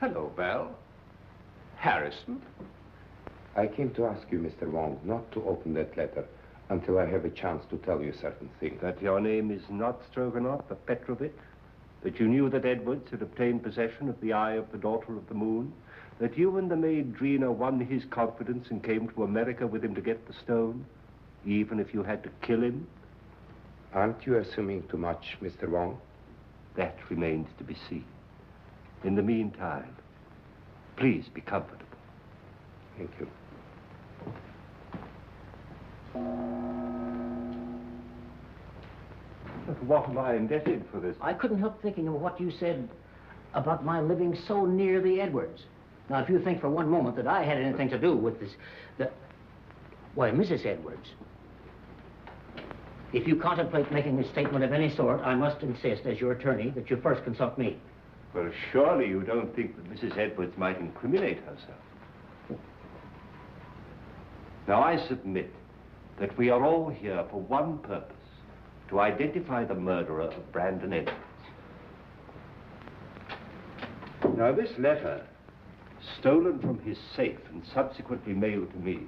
Hello, Val. Harrison. I came to ask you, Mr. Wong, not to open that letter until I have a chance to tell you certain things. That your name is not Stroganoff, but Petrovich? That you knew that Edwards had obtained possession of the eye of the daughter of the moon? That you and the maid Drina won his confidence and came to America with him to get the stone, even if you had to kill him? Aren't you assuming too much, Mr. Wong? That remains to be seen. In the meantime, please be comfortable. Thank you. But what am I indebted for this? I couldn't help thinking of what you said about my living so near the Edwards. Now, if you think for one moment that I had anything to do with this, why, Mrs. Edwards, if you contemplate making a statement of any sort, I must insist, as your attorney, that you first consult me. Well, surely you don't think that Mrs. Edwards might incriminate herself. Now, I submit that we are all here for one purpose, to identify the murderer of Brandon Edwards. Now, this letter, stolen from his safe and subsequently mailed to me,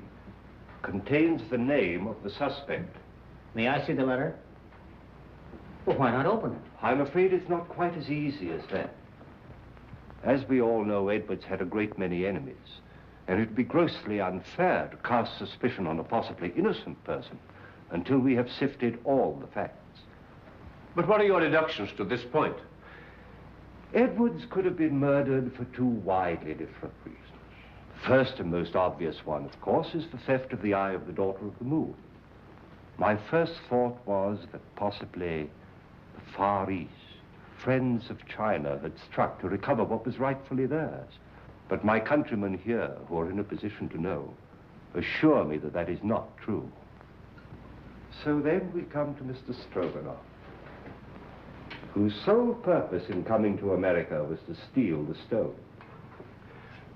contains the name of the suspect. May I see the letter? Well, why not open it? I'm afraid it's not quite as easy as that. As we all know, Edwards had a great many enemies, and it'd be grossly unfair to cast suspicion on a possibly innocent person until we have sifted all the facts. But what are your deductions to this point? Edwards could have been murdered for 2 widely different reasons. The first and most obvious one, of course, is the theft of the eye of the daughter of the moon. My first thought was that possibly the Far East, friends of China, had struck to recover what was rightfully theirs. But my countrymen here, who are in a position to know, assure me that that is not true. So then we come to Mr. Stroganoff, whose sole purpose in coming to America was to steal the stone.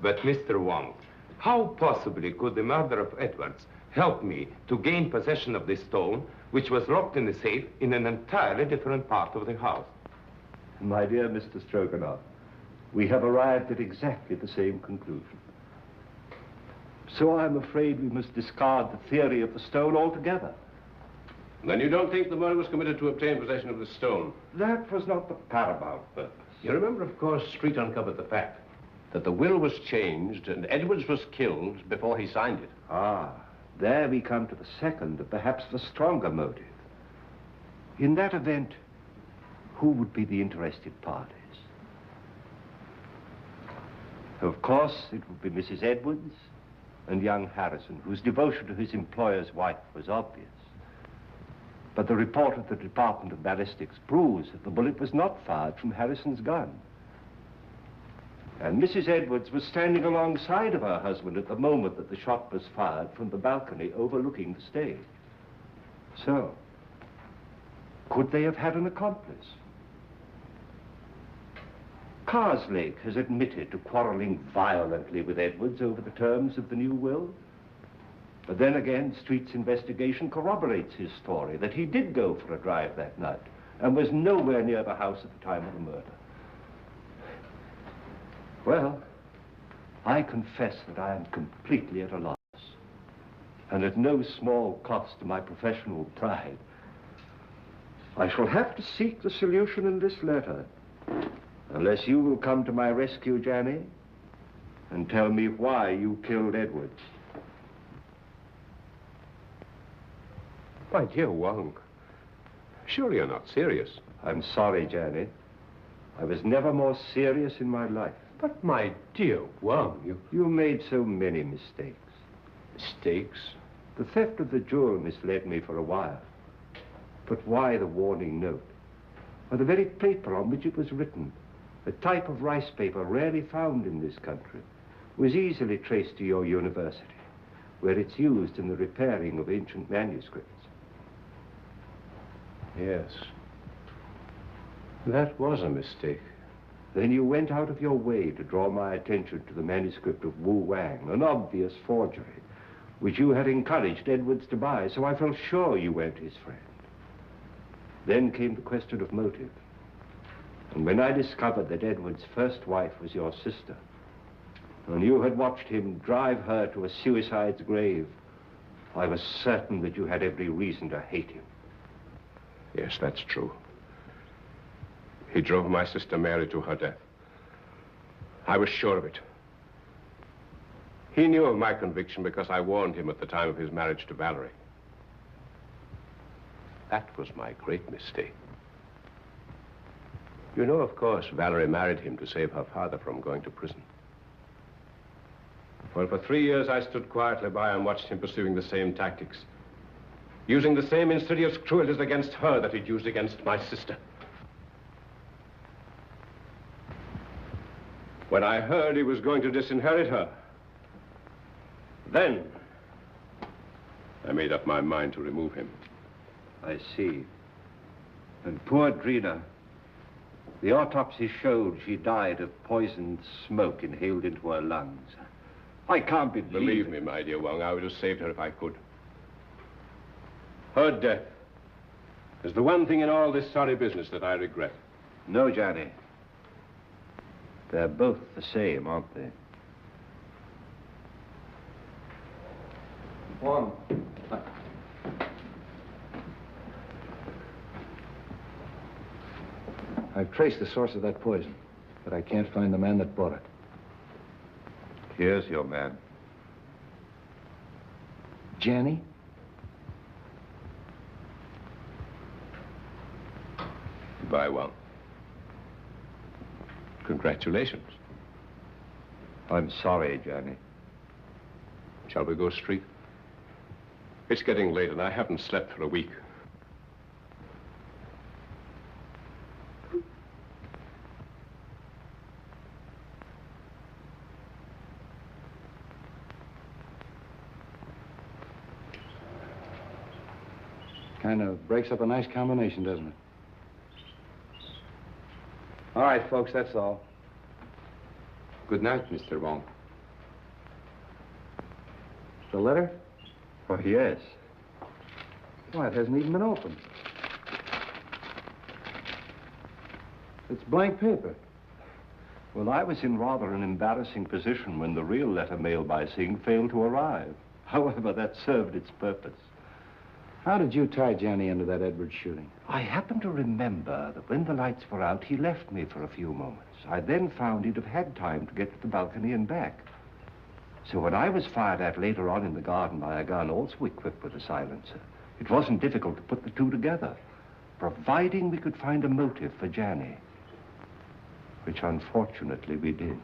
But, Mr. Wong, how possibly could the murder of Edwards help me to gain possession of this stone, which was locked in the safe in an entirely different part of the house? My dear Mr. Stroganoff, we have arrived at exactly the same conclusion. So I'm afraid we must discard the theory of the stone altogether. Then you don't think the murder was committed to obtain possession of the stone? That was not the paramount purpose. You remember, of course, Street uncovered the fact that the will was changed and Edwards was killed before he signed it. Ah, there we come to the second and perhaps the stronger motive. In that event, who would be the interested parties? Of course, it would be Mrs. Edwards and young Harrison, whose devotion to his employer's wife was obvious. But the report of the Department of Ballistics proves that the bullet was not fired from Harrison's gun. And Mrs. Edwards was standing alongside of her husband at the moment that the shot was fired from the balcony overlooking the stage. So, could they have had an accomplice? Karloff has admitted to quarreling violently with Edwards over the terms of the new will. But then again, Street's investigation corroborates his story that he did go for a drive that night and was nowhere near the house at the time of the murder. Well, I confess that I am completely at a loss, and at no small cost to my professional pride. I shall have to seek the solution in this letter, unless you will come to my rescue, Janny, and tell me why you killed Edwards. My dear Wong, surely you're not serious. I'm sorry, Janny. I was never more serious in my life. But my dear Wong, You made so many mistakes. Mistakes? The theft of the jewel misled me for a while. But why the warning note? Or the very paper on which it was written, a type of rice paper rarely found in this country, was easily traced to your university, where it's used in the repairing of ancient manuscripts. Yes. That was a mistake. Then you went out of your way to draw my attention to the manuscript of Wu Wang, an obvious forgery, which you had encouraged Edwards to buy, so I felt sure you weren't his friend. Then came the question of motive. And when I discovered that Edwards' first wife was your sister, and you had watched him drive her to a suicide's grave, I was certain that you had every reason to hate him. Yes, that's true. He drove my sister Mary to her death. I was sure of it. He knew of my conviction because I warned him at the time of his marriage to Valerie. That was my great mistake. You know, of course, Valerie married him to save her father from going to prison. Well, for 3 years, I stood quietly by and watched him pursuing the same tactics, using the same insidious cruelties against her that he'd used against my sister. When I heard he was going to disinherit her, then I made up my mind to remove him. I see. And poor Drina, the autopsy showed she died of poisoned smoke inhaled into her lungs. I can't Believe me, my dear Wong, I would have saved her if I could. Her death is the one thing in all this sorry business that I regret. No, Johnny. They're both the same, aren't they? Wong. I've traced the source of that poison, but I can't find the man that bought it. Here's your man. Janny? Goodbye, Wong. Congratulations. I'm sorry, Johnny. Shall we go street? It's getting late and I haven't slept for a week. Kind of breaks up a nice combination, doesn't it? All right, folks, that's all. Good night, Mr. Wong. The letter? Oh, yes. Why, it hasn't even been opened. It's blank paper. Well, I was in rather an embarrassing position when the real letter mailed by Singh failed to arrive. However, that served its purpose. How did you tie Johnny into that Edwards shooting? I happen to remember that when the lights were out, he left me for a few moments. I then found he'd have had time to get to the balcony and back. So when I was fired at later on in the garden by a gun also equipped with a silencer, it wasn't difficult to put the two together, providing we could find a motive for Johnny, which unfortunately we did.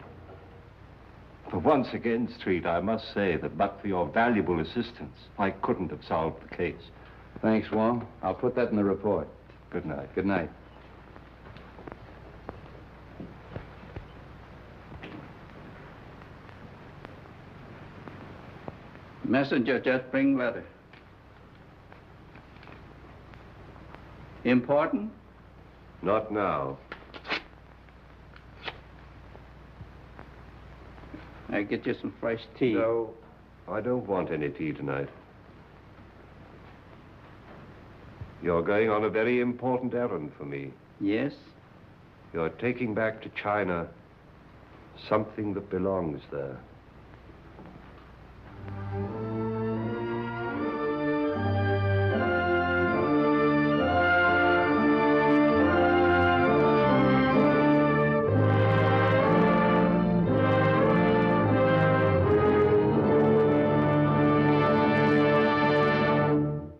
For once again, Street, I must say that but for your valuable assistance, I couldn't have solved the case. Thanks, Wong. I'll put that in the report. Good night. Good night. Messenger just bring letter. Important? Not now. I get you some fresh tea. No, I don't want any tea tonight. You're going on a very important errand for me. Yes? You're taking back to China something that belongs there.